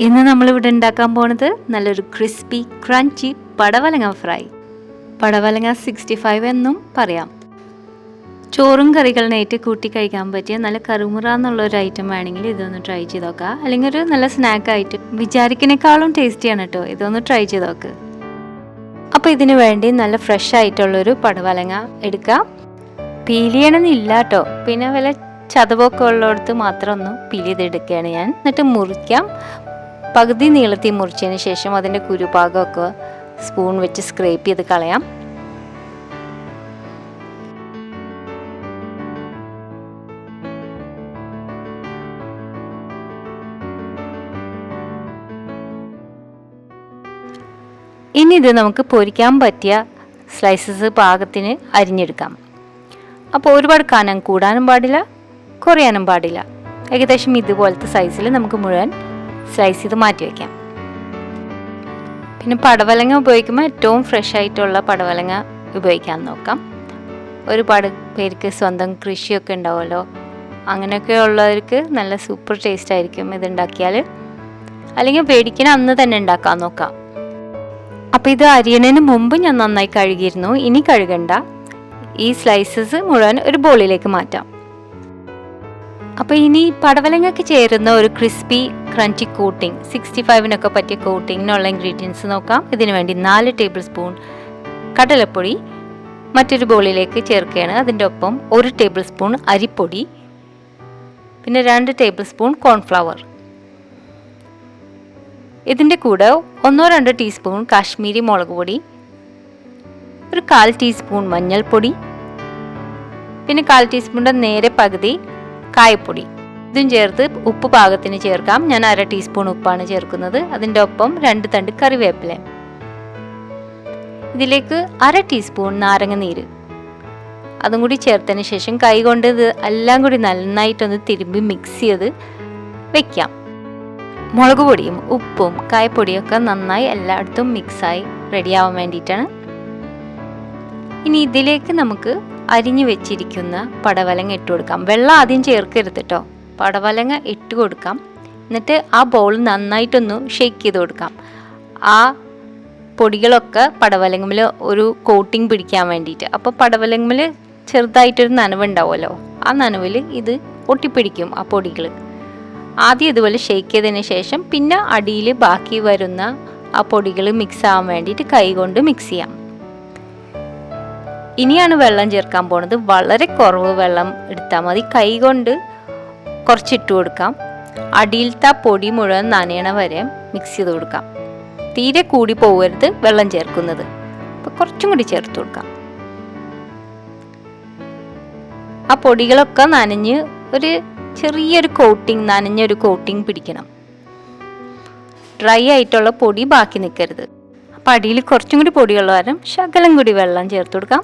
ഇന്ന് നമ്മളിവിടെ ഉണ്ടാക്കാൻ പോണത് നല്ലൊരു ക്രിസ്പി ക്രഞ്ചി പടവലങ്ങ ഫ്രൈ. പടവലങ്ങ 65 എന്നും പറയാം. ചോറും കറികളിനായിട്ട് കൂട്ടി കഴിക്കാൻ പറ്റിയ നല്ല കറുമുറ എന്നുള്ള ഒരു ഐറ്റം വേണമെങ്കിൽ ഇതൊന്ന് ട്രൈ ചെയ്ത് നോക്കാം. അല്ലെങ്കിൽ ഒരു നല്ല സ്നാക്ക് ആയിട്ട് വിചാരിക്കുന്നേക്കാളും ടേസ്റ്റിയാണ് കേട്ടോ. ഇതൊന്ന് ട്രൈ ചെയ്ത് നോക്ക്. അപ്പോൾ ഇതിന് വേണ്ടി നല്ല ഫ്രഷ് ആയിട്ടുള്ളൊരു പടവലങ്ങ എടുക്കാം. പീൽ ചെയ്യണമെന്നില്ല കേട്ടോ. പിന്നെ വല്ല ചതവൊക്കെ ഉള്ളിടത്ത് മാത്രം ഒന്ന് പീൽ ചെയ്തെടുക്കുകയാണ് ഞാൻ. എന്നിട്ട് മുറിക്കാം. പകുതി നീളത്തിൽ മുറിച്ചതിന് ശേഷം അതിൻ്റെ കുരുഭാഗമൊക്കെ സ്പൂൺ വെച്ച് സ്ക്രേപ്പ് ചെയ്ത് കളയാം. ഇനി ഇത് നമുക്ക് പൊരിക്കാൻ പറ്റിയ സ്ലൈസസ് പാകത്തിന് അരിഞ്ഞെടുക്കാം. അപ്പോൾ ഒരുപാട് കനം കൂടാനും പാടില്ല, കുറയാനും പാടില്ല. ഏകദേശം ഇതുപോലത്തെ സൈസിൽ നമുക്ക് മുഴുവൻ സ്ലൈസ് ചെയ്ത് മാറ്റി വയ്ക്കാം. പിന്നെ പടവലങ്ങ ഉപയോഗിക്കുമ്പോൾ ഏറ്റവും ഫ്രഷ് ആയിട്ടുള്ള പടവലങ്ങ ഉപയോഗിക്കാൻ നോക്കാം. ഒരുപാട് പേർക്ക് സ്വന്തം കൃഷിയൊക്കെ ഉണ്ടാവുമല്ലോ, അങ്ങനെയൊക്കെ ഉള്ളവർക്ക് നല്ല സൂപ്പർ ടേസ്റ്റ് ആയിരിക്കും ഇതുണ്ടാക്കിയാൽ. അല്ലെങ്കിൽ പേടിക്കണ അന്ന് തന്നെ ഉണ്ടാക്കാൻ നോക്കാം. അപ്പോൾ ഇത് അരിയണതിന് മുമ്പ് ഞാൻ നന്നായി കഴുകിയിരുന്നു. ഇനി കഴുകണ്ട. ഈ സ്ലൈസസ് മുഴുവൻ ഒരു ബോളിലേക്ക് മാറ്റാം. അപ്പോൾ ഇനി പടവലങ്ങയ്ക്ക് ചേരുന്ന ഒരു ക്രിസ്പി ക്രഞ്ചി കോട്ടിംഗ്, 65-നൊക്കെ പറ്റിയ കോട്ടിങ്ങിനുള്ള ഇൻഗ്രീഡിയൻസ് നോക്കാം. ഇതിനു വേണ്ടി 4 ടേബിൾ സ്പൂൺ കടലപ്പൊടി മറ്റൊരു ബോളിലേക്ക് ചേർക്കുകയാണ്. അതിൻ്റെ ഒപ്പം 1 ടേബിൾ സ്പൂൺ അരിപ്പൊടി, പിന്നെ 2 ടേബിൾ സ്പൂൺ കോൺഫ്ലവർ. ഇതിൻ്റെ കൂടെ 1-2 ടീസ്പൂൺ കാശ്മീരി മുളക് പൊടി, ഒരു 1/4 ടീസ്പൂൺ മഞ്ഞൾപ്പൊടി, പിന്നെ 1/4 ടീസ്പൂണിൻ്റെ നേരെ പകുതി കായപ്പൊടി. ഇതും ചേർത്ത് ഉപ്പ് പാകത്തിന് ചേർക്കാം. ഞാൻ 1/2 ടീസ്പൂൺ ഉപ്പാണ് ചേർക്കുന്നത്. അതിൻ്റെ ഒപ്പം 2 തണ്ട് കറിവേപ്പില. ഇതിലേക്ക് 1/2 ടീസ്പൂൺ നാരങ്ങ നീര് അതും കൂടി ചേർത്തതിന് ശേഷം കൈ കൊണ്ട് ഇത് എല്ലാം കൂടി നന്നായിട്ടൊന്ന് തിരുമ്പി മിക്സ് ചെയ്ത് വെക്കാം. മുളക് പൊടിയും ഉപ്പും കായപ്പൊടിയൊക്കെ നന്നായി എല്ലായിടത്തും മിക്സായി റെഡിയാവാൻ വേണ്ടിയിട്ടാണ്. ഇനി ഇതിലേക്ക് നമുക്ക് അരിഞ്ഞു വെച്ചിരിക്കുന്ന പടവലങ്ങ ഇട്ട് കൊടുക്കാം. വെള്ളം ആദ്യം ചേർക്കരുത് കേട്ടോ. പടവലങ്ങ ഇട്ട് കൊടുക്കാം. എന്നിട്ട് ആ ബൗൾ നന്നായിട്ടൊന്ന് ഷേക്ക് ചെയ്ത് കൊടുക്കാം. ആ പൊടികളൊക്കെ പടവലങ്ങമിൽ ഒരു കോട്ടിങ് പിടിക്കാൻ വേണ്ടിയിട്ട്. അപ്പോൾ പടവലങ്ങമിൽ ചെറുതായിട്ടൊരു നനവുണ്ടാവുമല്ലോ, ആ നനവിൽ ഇത് ഒട്ടിപ്പിടിക്കും ആ പൊടികൾ. ആദ്യം ഇതുപോലെ ഷേക്ക് ചെയ്തതിന് ശേഷം പിന്നെ അടിയിൽ ബാക്കി വരുന്ന ആ പൊടികൾ മിക്സ് ആവാൻ വേണ്ടിയിട്ട് കൈ കൊണ്ട് മിക്സ് ചെയ്യാം. ഇനിയാണ് വെള്ളം ചേർക്കാൻ പോണത്. വളരെ കുറവ് വെള്ളം എടുത്താൽ മതി. കൈ കൊണ്ട് കുറച്ചിട്ട് കൊടുക്കാം. അടിയിലത്തെ പൊടി മുഴുവൻ നനയണ വരെ മിക്സ് ചെയ്ത് കൊടുക്കാം. തീരെ കൂടി പോകരുത് വെള്ളം ചേർക്കുന്നത്. അപ്പോൾ കുറച്ചും കൂടി ചേർത്ത് കൊടുക്കാം. ആ പൊടികളൊക്കെ നനഞ്ഞ് ഒരു ചെറിയൊരു കോട്ടിങ്, നനഞ്ഞൊരു കോട്ടിങ് പിടിക്കണം. ഡ്രൈ ആയിട്ടുള്ള പൊടി ബാക്കി നിൽക്കരുത്. അപ്പോൾ അടിയിൽ കുറച്ചും കൂടി പൊടിയുള്ള കാരണം ശകലം കൂടി വെള്ളം ചേർത്ത് കൊടുക്കാം.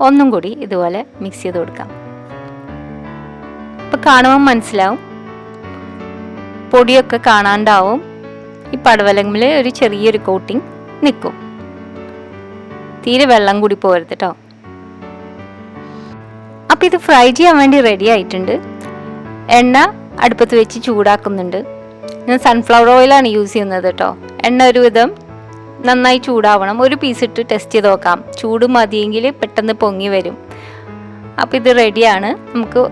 ഒന്നും കൂടി ഇതുപോലെ മിക്സ് ചെയ്ത് കൊടുക്കാം. ഇപ്പം കാണുമ്പോൾ മനസ്സിലാവും, പൊടിയൊക്കെ കാണാണ്ടാവും. ഈ പടവലങ്ങയിൽ ഒരു ചെറിയൊരു കോട്ടിങ് നിൽക്കും. തീരെ വെള്ളം കൂടി പോകരുത് കേട്ടോ. അപ്പം ഇത് ഫ്രൈ ചെയ്യാൻ വേണ്ടി റെഡി ആയിട്ടുണ്ട്. എണ്ണ അടുപ്പത്ത് വെച്ച് ചൂടാക്കുന്നുണ്ട്. ഞാൻ സൺഫ്ലവർ ഓയിലാണ് യൂസ് ചെയ്യുന്നത് കേട്ടോ. എണ്ണ ഒരുവിധം നന്നായി ചൂടാവണം. ഒരു പീസ് ഇട്ട് ടെസ്റ്റ് ചെയ്ത് നോക്കാം. ചൂട് മതിയെങ്കിൽ പെട്ടെന്ന് പൊങ്ങി വരും. അപ്പോൾ ഇത് റെഡിയാണ്. നമുക്ക്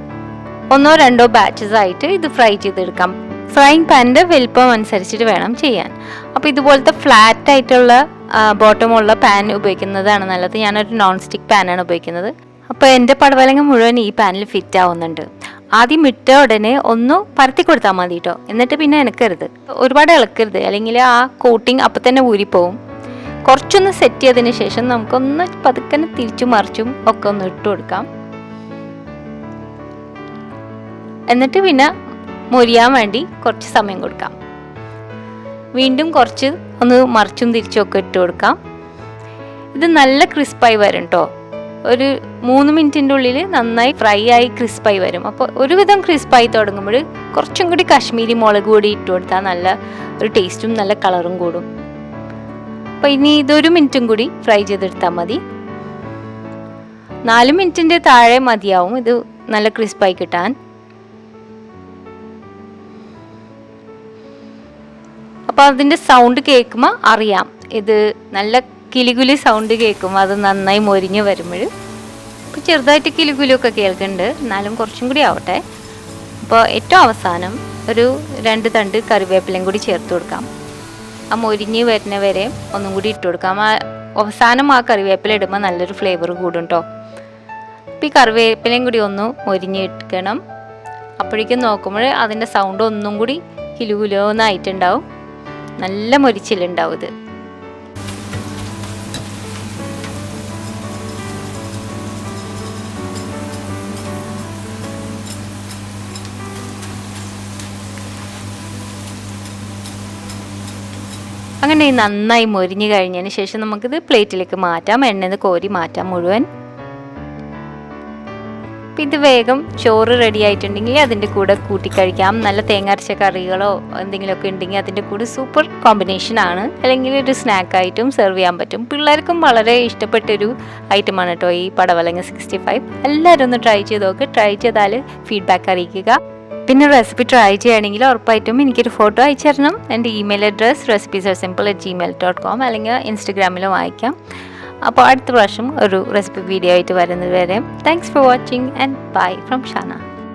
1-2 ബാച്ചസ് ആയിട്ട് ഇത് ഫ്രൈ ചെയ്തെടുക്കാം. ഫ്രൈങ് പാനിൻ്റെ വലിപ്പം അനുസരിച്ചിട്ട് വേണം ചെയ്യാൻ. അപ്പോൾ ഇതുപോലത്തെ ഫ്ലാറ്റ് ആയിട്ടുള്ള ബോട്ടമുള്ള പാൻ ഉപയോഗിക്കുന്നതാണ് നല്ലത്. ഞാനൊരു നോൺ സ്റ്റിക്ക് പാനാണ് ഉപയോഗിക്കുന്നത്. അപ്പോൾ എൻ്റെ പടവലങ്ങ മുഴുവൻ ഈ പാനിൽ ഫിറ്റ് ആവുന്നുണ്ട്. ആദ്യം ഇട്ട ഉടനെ ഒന്ന് പരത്തി കൊടുത്താൽ മതി കേട്ടോ. എന്നിട്ട് പിന്നെ ഇളക്കരുത്, ഒരുപാട് ഇളക്കരുത്, അല്ലെങ്കിൽ ആ കോട്ടിങ് അപ്പം തന്നെ ഊരിപ്പോവും. കുറച്ചൊന്ന് സെറ്റ് ചെയ്തതിന് ശേഷം നമുക്കൊന്ന് പതുക്കനെ തിരിച്ചും മറിച്ചും ഒക്കെ ഒന്ന് ഇട്ട് കൊടുക്കാം. എന്നിട്ട് പിന്നെ മൊരിയാൻ വേണ്ടി കുറച്ച് സമയം കൊടുക്കാം. വീണ്ടും കുറച്ച് ഒന്ന് മറിച്ചും തിരിച്ചും ഒക്കെ ഇട്ട് കൊടുക്കാം. ഇത് നല്ല ക്രിസ്പായി വരും കേട്ടോ. ഒരു 3 മിനിറ്റിൻ്റെ ഉള്ളിൽ നന്നായി ഫ്രൈ ആയി ക്രിസ്പായി വരും. അപ്പോൾ ഒരുവിധം ക്രിസ്പായി തുടങ്ങുമ്പോൾ കുറച്ചും കൂടി കാശ്മീരി മുളക് പൊടി ഇട്ട് കൊടുത്താൽ നല്ല ഒരു ടേസ്റ്റും നല്ല കളറും കൂടും. അപ്പോൾ ഇനി ഇതൊരു മിനിറ്റും കൂടി ഫ്രൈ ചെയ്തെടുത്താൽ മതി. 4 മിനിറ്റിൻ്റെ താഴെ മതിയാവും ഇത് നല്ല ക്രിസ്പായി കിട്ടാൻ. അപ്പോൾ അതിൻ്റെ സൗണ്ട് കേൾക്കുമ്പോൾ അറിയാം ഇത് നല്ല കിലുകുലി സൗണ്ട് കേൾക്കുമ്പോൾ അത് നന്നായി മൊരിഞ്ഞ് വരുമ്പോൾ. ഇപ്പോൾ ചെറുതായിട്ട് കിലുകുലിയൊക്കെ കേൾക്കുന്നുണ്ട്, എന്നാലും കുറച്ചും കൂടി ആവട്ടെ. അപ്പോൾ ഏറ്റവും അവസാനം ഒരു 2 തണ്ട് കറിവേപ്പിലയും കൂടി ചേർത്ത് കൊടുക്കാം. ആ മൊരിഞ്ഞ് വരുന്ന വരെ ഒന്നും കൂടി ഇട്ട് കൊടുക്കാം. അവസാനം ആ കറിവേപ്പില ഇടുമ്പോൾ നല്ലൊരു ഫ്ലേവർ കൂടും കേട്ടോ. അപ്പോൾ ഈ കറിവേപ്പിലയും കൂടി ഒന്ന് മൊരിഞ്ഞിരിക്കണം. അപ്പോഴേക്കും നോക്കുമ്പോൾ അതിൻ്റെ സൗണ്ട് ഒന്നും കൂടി കിലുകുലോന്നായിട്ടുണ്ടാവും, നല്ല മൊരിച്ചിലുണ്ടാവും ഇത്. അങ്ങനെ നന്നായി മൊരിഞ്ഞ് കഴിഞ്ഞതിന് ശേഷം നമുക്കിത് പ്ലേറ്റിലേക്ക് മാറ്റാം, എണ്ണയിൽ നിന്ന് കോരി മാറ്റാം മുഴുവൻ. അപ്പം ഇത് വേഗം ചോറ് റെഡി ആയിട്ടുണ്ടെങ്കിൽ അതിൻ്റെ കൂടെ കൂട്ടിക്കഴിക്കാം. നല്ല തേങ്ങ അരച്ച കറികളോ എന്തെങ്കിലുമൊക്കെ ഉണ്ടെങ്കിൽ അതിൻ്റെ കൂടെ സൂപ്പർ കോമ്പിനേഷനാണ്. അല്ലെങ്കിൽ ഒരു സ്നാക്കായിട്ടും സെർവ് ചെയ്യാൻ പറ്റും. പിള്ളേർക്കും വളരെ ഇഷ്ടപ്പെട്ടൊരു ഐറ്റമാണ് കേട്ടോ ഈ പടവലങ്ങ 65. എല്ലാവരും ഒന്ന് ട്രൈ ചെയ്ത് നോക്ക്. ട്രൈ ചെയ്താൽ ഫീഡ്ബാക്ക് അറിയിക്കുക. പിന്നെ റെസിപ്പി ട്രൈ ചെയ്യുകയാണെങ്കിൽ ഉറപ്പായിട്ടും എനിക്കൊരു ഫോട്ടോ അയച്ചു തരണം. എൻ്റെ ഇമെയിൽ അഡ്രസ്സ് recipesarsimple@gmail.com അല്ലെങ്കിൽ ഇൻസ്റ്റഗ്രാമിലും അയക്കാം. അപ്പോൾ അടുത്ത പ്രാവശ്യം ഒരു റെസിപ്പി വീഡിയോ ആയിട്ട് വരുന്നത് വരെ thanks for watching and bye from Shana.